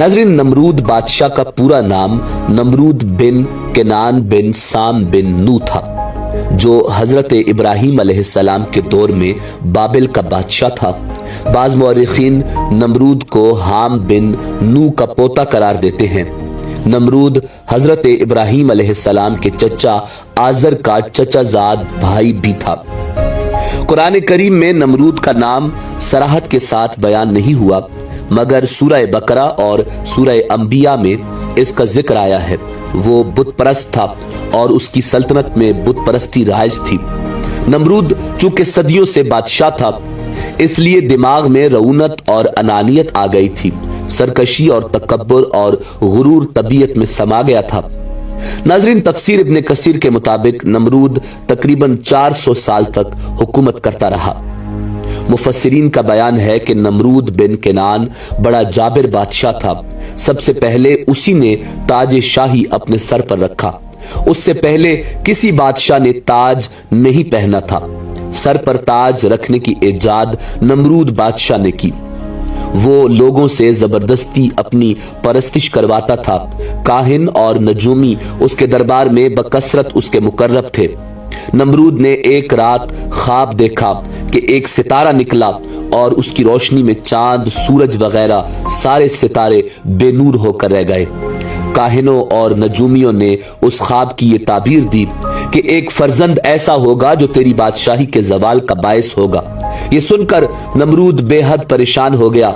नाज़रीन, नमरूद बादशाह का पूरा नाम नमरूद बिन केनान बिन साम बिन नू था, जो हजरत इब्राहीम अलैहिस्सलाम के दौर में बाबिल का बादशाह था। बाज मुअर्रिखीन नमरूद को हाम बिन नू का पोता करार देते हैं। नमरूद हजरत इब्राहीम अलैहिस्सलाम के चचा आजर का चचाजाद भाई भी था। कुरान करीम में नमरूद का नाम सराहत के साथ बयान नहीं हुआ, मगर सूरह बकरा और सूरह अंबिया में इसका जिक्र आया है। वो बुत परस्त था और उसकी सल्तनत में बुत परस्ती राइज थी। नमरूद चूंकि सदियों से बादशाह था, इसलिए दिमाग में रऊनत और अनानियत आ गई थी। सरकशी और तकब्बुर और गुरूर तबीयत में समा गया था। नाज़रीन, तफसीर इब्न कसीर के मुताबिक नमरूद तकरीबन 400 साल तक हुकूमत करता रहा। मुफस्सिरीन का बयान है कि नमरूद बिन केनान बड़ा जाबिर बादशाह था। सबसे पहले उसी ने ताज शाही अपने सर पर रखा। उससे पहले किसी बादशाह ने ताज नहीं पहना था। सर पर ताज रखने की इजाद नमरूद बादशाह ने की। वो लोगों से जबरदस्ती अपनी परस्तिश करवाता था। काहिन और नजूमी उसके दरबार में बकसरत उसके मुकर्रब थे। नमरूद ने एक रात ख्वाब देखा कि एक सितारा निकला और उसकी रोशनी में चांद, सूरज वगैरह सारे सितारे बेनूर होकर रह गए। काहिनों और नजूमियों ने उस ख्वाब की ये ताबीर दी कि एक फर्जंद ऐसा होगा जो तेरी बादशाही के जवाल का बायस होगा। ये सुनकर नमरूद बेहद परेशान हो गया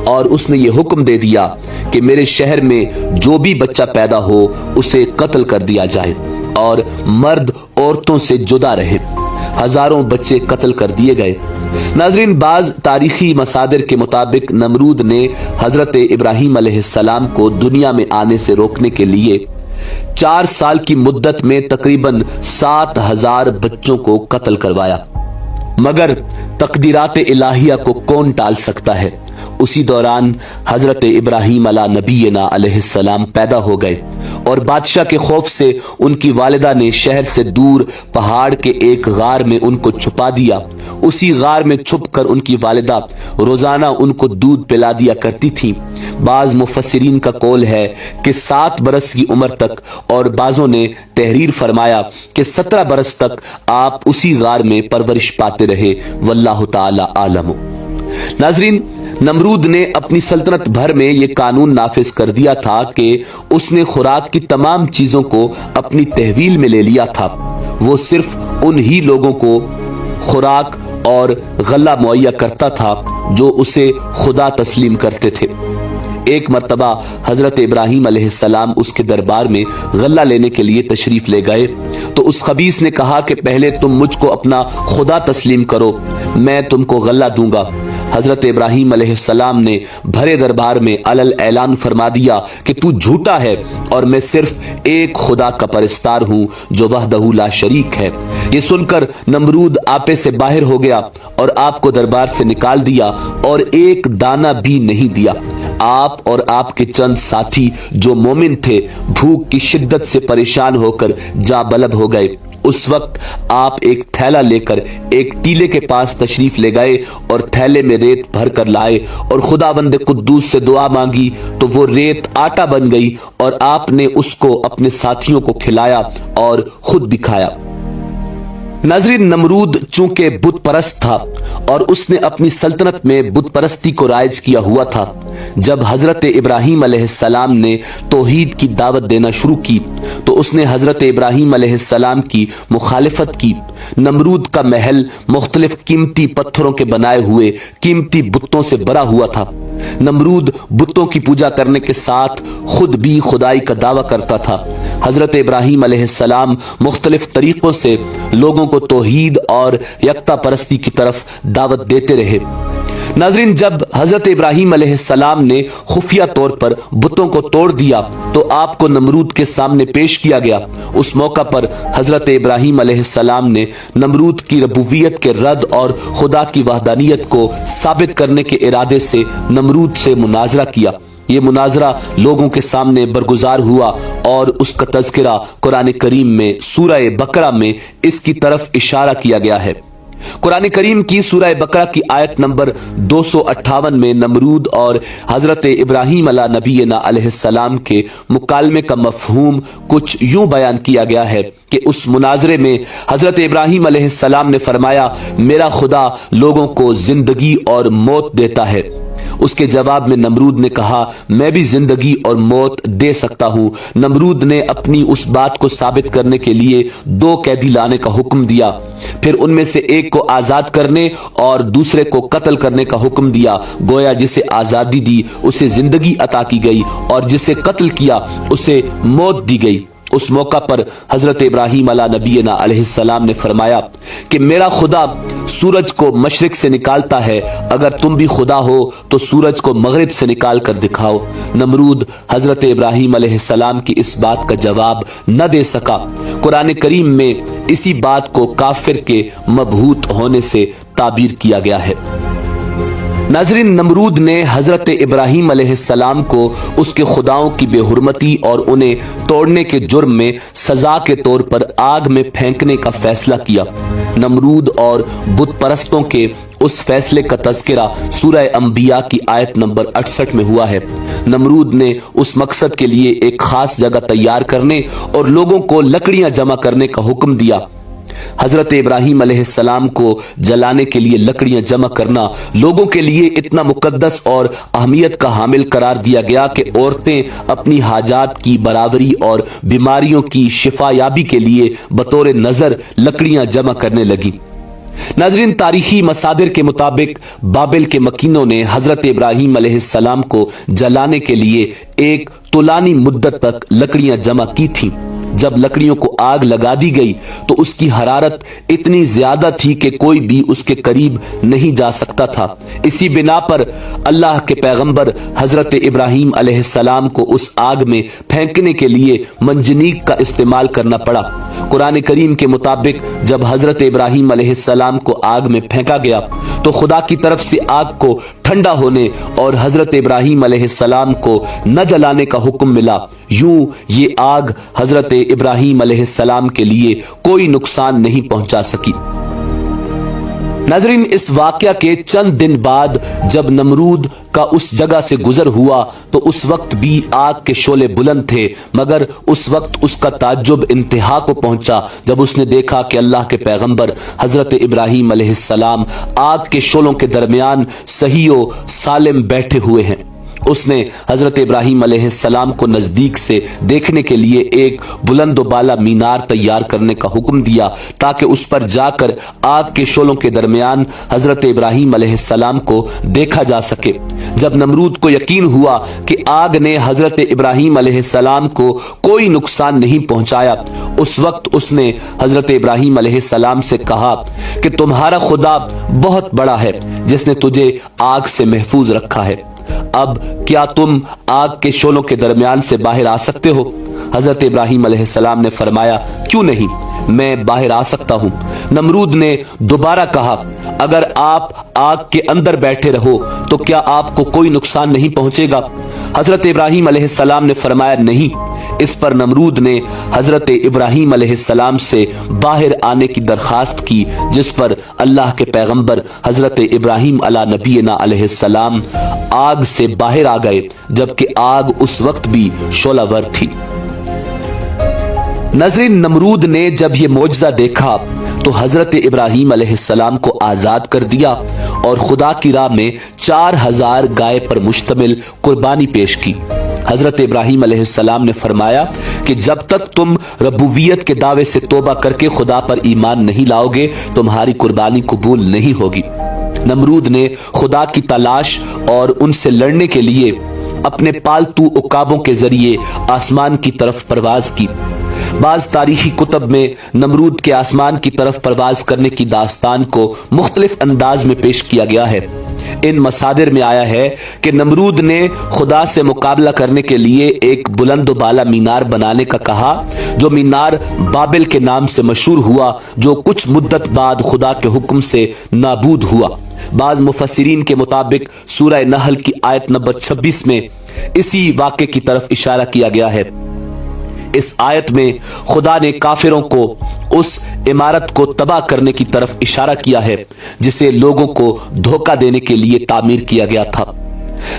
और उसने ये हुक्म दे दिया कि मेरे शहर में जो भी बच्चा पैदा हो उसे कत्ल कर दिया जाए और मर्द औरतों से जुदा रहे। हजारों बच्चे कत्ल कर दिए गए। नाज़रीन, बाज तारीखी मसादिर के मुताबिक नमरूद ने हजरत इब्राहीम अलैहिस्सलाम को दुनिया में आने से रोकने के लिए 4 साल की मुद्दत में तकरीबन 7000 बच्चों को कत्ल करवाया। मगर तकदीरात इलाहिया को कौन टाल सकता है। उसी दौरान हजरत इब्राहीम अला नबीना अलैहिस्सलाम पैदा हो गए और बादशाह के खौफ से उनकी वालिदा ने शहर से दूर पहाड़ के एक गार में उनको छुपा दिया। उसी गार में छुपकर उनकी वालिदा रोजाना उनको दूध पिला दिया करती थी। बाज मुफस्सिरीन का कौल है कि 7 बरस की उम्र तक, और बाजों ने तहरीर फरमाया कि 17 बरस तक आप उसी गार में परवरिश पाते रहे। वल्लाहु ताला आलम। नाज़रीन, नमरूद ने अपनी सल्तनत भर में यह कानून नाफिज कर दिया था कि उसने खुराक की तमाम चीजों को अपनी तहवील में ले लिया था। वो सिर्फ उन ही लोगों को खुराक और गल्ला मुहैया करता था जो उसे खुदा तस्लीम करते थे। एक मर्तबा हजरत इब्राहीम अलैहिस्सलाम उसके दरबार में गल्ला लेने के लिए तशरीफ ले गए तो उस खबीस ने कहा कि पहले तुम मुझको अपना खुदा तस्लीम करो, मैं तुमको गल्ला दूंगा। हजरत इब्राहीम अलैहिस्सलाम ने भरे दरबार में अलल ऐलान फरमा दिया कि तू झूठा है और मैं सिर्फ एक खुदा का परस्तार हूं जो वहदहू ला शरीक है। ये सुनकर नमरूद आपे से बाहर हो गया और आपको दरबार से निकाल दिया और एक दाना भी नहीं दिया। आप और आपके चंद साथी जो मोमिन थे भूख की शिद्दत से परेशान होकर जा बलब हो गए। उस वक्त आप एक थैला लेकर एक टीले के पास तशरीफ ले गए और थैले में रेत भर कर लाए और खुदावंद कुद्दूस से दुआ मांगी तो वो रेत आटा बन गई और आपने उसको अपने साथियों को खिलाया और खुद भी खाया। नाज़रीन, नमरूद चूंकि बुत परस्त था और उसने अपनी सल्तनत में बुत परस्ती को राइज किया हुआ था। जब हजरत इब्राहीम अलैहिस्सलाम ने तौहीद की दावत देना शुरू की तो उसने हजरत इब्राहीम अलैहिस्सलाम की मुखालिफत की। नमरूद का महल मुख्तलिफ कीमती पत्थरों के बनाए हुए कीमती बुतों से भरा हुआ था। नमरूद बुतों की पूजा करने के साथ खुद भी खुदाई का दावा करता था। हजरत इब्राहीम अलैहिस्सलाम मुख्तलिफ तरीकों से लोगों को तौहीद और यकता परस्ती की तरफ दावत देते रहे। नाज़रीन, जब हजरत इब्राहीम अलैहिस्सलाम ने खुफिया तौर पर बुतों को तोड़ दिया तो आपको नमरूद के सामने पेश किया गया। उस मौका पर हजरत इब्राहीम अलैहिस्सलाम ने नमरूद की रबूबियत के रद्द और खुदा की वहदानियत को साबित करने के इरादे से नमरूद से मुनाजरा किया। ये मुनाजरा लोगों के सामने बरगुजार हुआ और उसका तज़किरा कुरान करीम में सूरह बकरा में इसकी तरफ इशारा किया गया है। कुरान करीम की सूरह बकरा की आयत नंबर 258 में नमरूद और हजरत इब्राहीम अला नबीना अलैहिस्सलाम के मुकालमे का मफहूम कुछ यूं बयान किया गया है कि उस मुनाजरे में हजरत इब्राहीम अलैहिस्सलाम ने फरमाया, मेरा खुदा लोगों को जिंदगी और मौत देता है। उसके जवाब में नमरूद ने कहा, मैं भी जिंदगी और मौत दे सकता हूं। नमरूद ने अपनी उस बात को साबित करने के लिए 2 कैदी लाने का हुक्म दिया, फिर उनमें से एक को आजाद करने और दूसरे को कत्ल करने का हुक्म दिया। गोया जिसे आजादी दी उसे जिंदगी अता की गई और जिसे कत्ल किया उसे मौत दी गई। उस मौका पर हजरत इब्राहीम अला नबीना अलैहिस्सलाम ने फरमाया कि मेरा खुदा सूरज को मशरिक से निकालता है, अगर तुम भी खुदा हो तो सूरज को मगरिब से निकाल कर दिखाओ। नमरूद हजरत इब्राहीम अलैहिस्सलाम की इस बात का जवाब न दे सका। कुरान करीम में इसी बात को काफिर के मबहूत होने से ताबीर किया गया है। नाज़रीन, नमरूद ने हजरत इब्राहीम अलैहिस्सलाम को उसके खुदाओं की बेहुरमती और उन्हें तोड़ने के जुर्म में सजा के तौर पर आग में फेंकने का फैसला किया। नमरूद और बुत परस्तों के उस फैसले का तज़किरा सूरह अंबिया की आयत नंबर 68 में हुआ है। नमरूद ने उस मकसद के लिए एक खास जगह तैयार करने और लोगों को लकड़ियां जमा करने का हुक्म दिया। हजरत इब्राहीम अलैहिस्सलाम को जलाने के लिए लकड़ियां जमा करना लोगों के लिए इतना मुकद्दस और अहमियत का हामिल करार दिया गया कि औरतें अपनी हाजात की बराबरी और बीमारियों की शिफायाबी के लिए बतौर नजर लकड़ियां जमा करने लगी। नाज़रीन, तारीखी मसादिर के मुताबिक बाबिल के मकीनों ने हजरत इब्राहीम अलैहिस्सलाम को जलाने के लिए एक तुलानी मुद्दत तक लकड़ियां जमा की थीं। जब लकड़ियों को आग लगा दी गई तो उसकी हरारत इतनी ज्यादा थी कि कोई भी उसके करीब नहीं जा सकता था। इसी बिना पर अल्लाह के पैगंबर हजरत इब्राहीम अलैहिस्सलाम को उस आग में फेंकने के लिए मंजनीक का इस्तेमाल करना पड़ा। कुरान करीम के मुताबिक जब हजरत इब्राहीम अलैहिस्सलाम को आग में फेंका गया तो खुदा की तरफ से आग को ठंडा होने और हजरत इब्राहीम अलैहिस्सलाम को न जलाने का हुक्म मिला। यूं ये आग हजरत इब्राहीम अलैहिस्सलाम के लिए कोई नुकसान नहीं पहुंचा सकी। नाज़रीन, इस वाक़या के चंद दिन बाद जब नमरूद का उस जगह से गुजर हुआ तो उस वक्त भी आग के शोले बुलंद थे, मगर उस वक्त उसका ताज्जुब इंतहा को पहुंचा जब उसने देखा कि अल्लाह के पैगंबर हजरत इब्राहीम अलैहिस्सलाम आग के शोलों के दरमियान सही व सालिम बैठे हुए हैं। उसने हजरत इब्राहीम अलैहिस्सलाम को नजदीक से देखने के लिए एक बुलंद बाला मीनार तैयार करने का हुक्म दिया ताकि उस पर जाकर आग के शोलों के दरमियान हजरत इब्राहीम अलैहिस्सलाम को देखा जा सके। जब नमरूद को यकीन हुआ कि आग ने हजरत इब्राहीम अलैहिस्सलाम को कोई नुकसान नहीं पहुंचाया, उस वक्त उसने हजरत इब्राहीम अलैहिस्सलाम से कहा कि तुम्हारा खुदा बहुत बड़ा है जिसने तुझे आग से महफूज रखा है। अब क्या तुम आग के शोलों के दरमियान से बाहर आ सकते हो? हजरत इब्राहीम अलैहिस्सलाम ने फरमाया, क्यों नहीं, मैं बाहर आ सकता हूं। नमरूद ने दोबारा कहा, अगर आप आग के अंदर बैठे रहो तो क्या आपको कोई नुकसान नहीं पहुंचेगा? हजरत इब्राहीम अलैहिस्सलाम ने फरमाया, नहीं। इस पर नमरूद ने हजरत इब्राहीम अलैहिस्सलाम से बाहर आने की दरखास्त की, जिस पर अल्लाह के पैगंबर हजरत इब्राहीम अला नबीना अलैहिस्सलाम आग से बाहर आ गए, जबकि आग उस वक्त भी शोलावर थी। नाज़रीन, नमरूद ने जब ये मौजज़ा देखा तो हजरत इब्राहीम अलैहिस्सलाम को आजाद कर दिया और खुदा की राह में 4000 गाय पर मुश्तमिल कुर्बानी पेश की। हजरत इब्राहीम अलैहिस्सलाम ने फरमाया कि जब तक तुम रबूबियत के दावे से तौबा करके खुदा पर ईमान नहीं लाओगे, तुम्हारी कुर्बानी कबूल नहीं होगी। नमरूद ने खुदा की तलाश और उनसे लड़ने के लिए अपने पालतू उकाबों के जरिए आसमान की तरफ परवाज की। बाज तारीखी कुतब में नमरूद के आसमान की तरफ परवाज करने की दास्तान को मुख्तलिफ अंदाज में पेश किया गया है। इन मसादिर में आया है कि नमरूद ने खुदा से मुकाबला करने के लिए एक बुलंद बाला मीनार बनाने का कहा, जो मीनार बाबिल के नाम से मशहूर हुआ, जो कुछ मुद्दत बाद खुदा के हुक्म से नाबूद हुआ। बाज मुफस्सिरीन के मुताबिक सूरह नहल की आयत नंबर 26 में इसी वाक़े की तरफ इशारा किया गया है। इस आयत में खुदा ने काफिरों को उस इमारत को तबाह करने की तरफ इशारा किया है जिसे लोगों को धोखा देने के लिए तामीर किया गया था।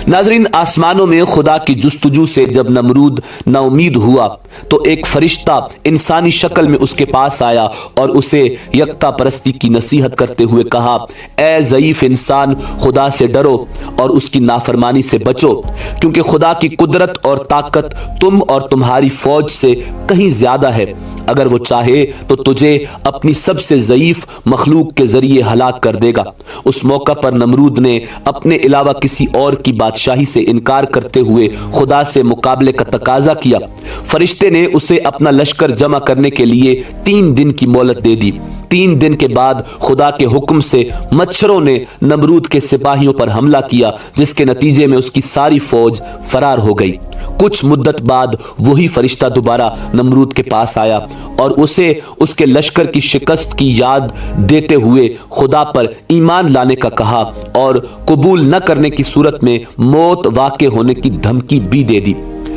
नाजरीन, आसमानों में खुदा की जुस्तजू से जब नमरूद नाउमीद हुआ तो एक फरिश्ता इंसानी शक्ल में उसके पास आया और उसे यकता परस्ती की नसीहत करते हुए कहा, ए ज़ईफ इंसान, खुदा से डरो और उसकी नाफरमानी से बचो, क्योंकि खुदा की कुदरत और ताकत तुम और तुम्हारी फौज से कहीं ज्यादा है। अगर वो चाहे तो तुझे अपनी सबसे ज़ईफ मखलूक के जरिए हलाक कर देगा। उस मौका पर नमरूद ने अपने अलावा किसी और की बादशाही से इनकार करते हुए खुदा से मुकाबले का तकाजा किया। फरिश्ते ने उसे अपना लश्कर जमा करने के लिए 3 दिन की मोहलत दे दी। 3 दिन के बाद खुदा के हुक्म से मच्छरों ने नमरूद के सिपाहियों पर हमला किया, जिसके नतीजे में उसकी सारी फौज फरार हो गई। कुछ मुद्दत बाद वही फरिश्ता दोबारा नमरूद के पास आया और उसे उसके लश्कर की शिकस्त की याद देते हुए खुदा पर ईमान लाने का कहा और कबूल न करने की सूरत में मौत वाक़े होने की धमकी भी दे दी।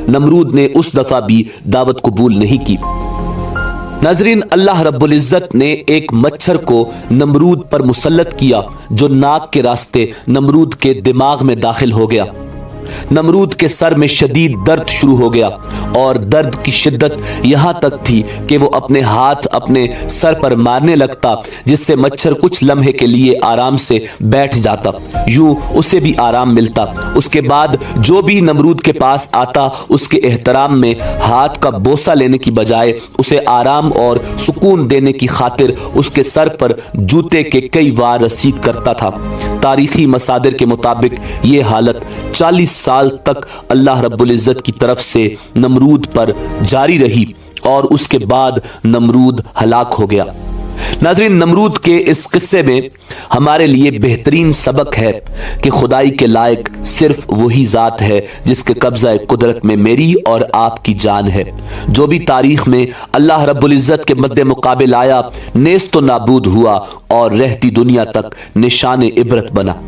नमरूद ने उस दफा भी दावत कबूल नहीं की। नाजरीन, अल्लाह रब्बुल इज्जत ने एक मच्छर को नमरूद पर मुसल्लत किया जो नाक के रास्ते नमरूद के दिमाग में दाखिल हो गया। नमरूद के सर में शदीद दर्द शुरू हो गया और दर्द की शिद्दत यहां तक थी कि वो अपने हाथ अपने सर पर मारने लगता, जिससे मच्छर कुछ लम्हे के लिए आराम से बैठ जाता, यूं उसे भी आराम मिलता। उसके बाद जो भी नमरूद के पास आता उसके एहतराम में हाथ का बोसा लेने की बजाय उसे आराम और सुकून देने की खातिर उसके सर पर जूते के कई वार रसीद करता था। तारीखी मसादिर के मुताबिक ये हालत 40 साल तक अल्लाह रब्बुल इज्जत की तरफ से नमरूद पर जारी रही और उसके बाद नमरूद हलाक हो गया। नाज़रीन, नमरूद के इस किस्से में हमारे लिए बेहतरीन सबक है कि खुदाई के लायक सिर्फ वही ज़ात है जिसके कब्ज़ा कुदरत में मेरी और आपकी जान है। जो भी तारीख में अल्लाह रब्बुल इज़्ज़त के मद्दे मुकाबिल आया नेस्त नाबूद हुआ और रहती दुनिया तक निशान इबरत बना।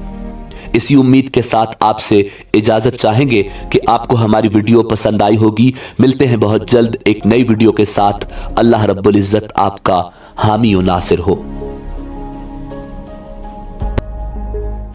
इसी उम्मीद के साथ आपसे इजाजत चाहेंगे कि आपको हमारी वीडियो पसंद आई होगी। मिलते हैं बहुत जल्द एक नई वीडियो के साथ। अल्लाह रब्बुल इज़्ज़त आपका हामी और नासिर हो।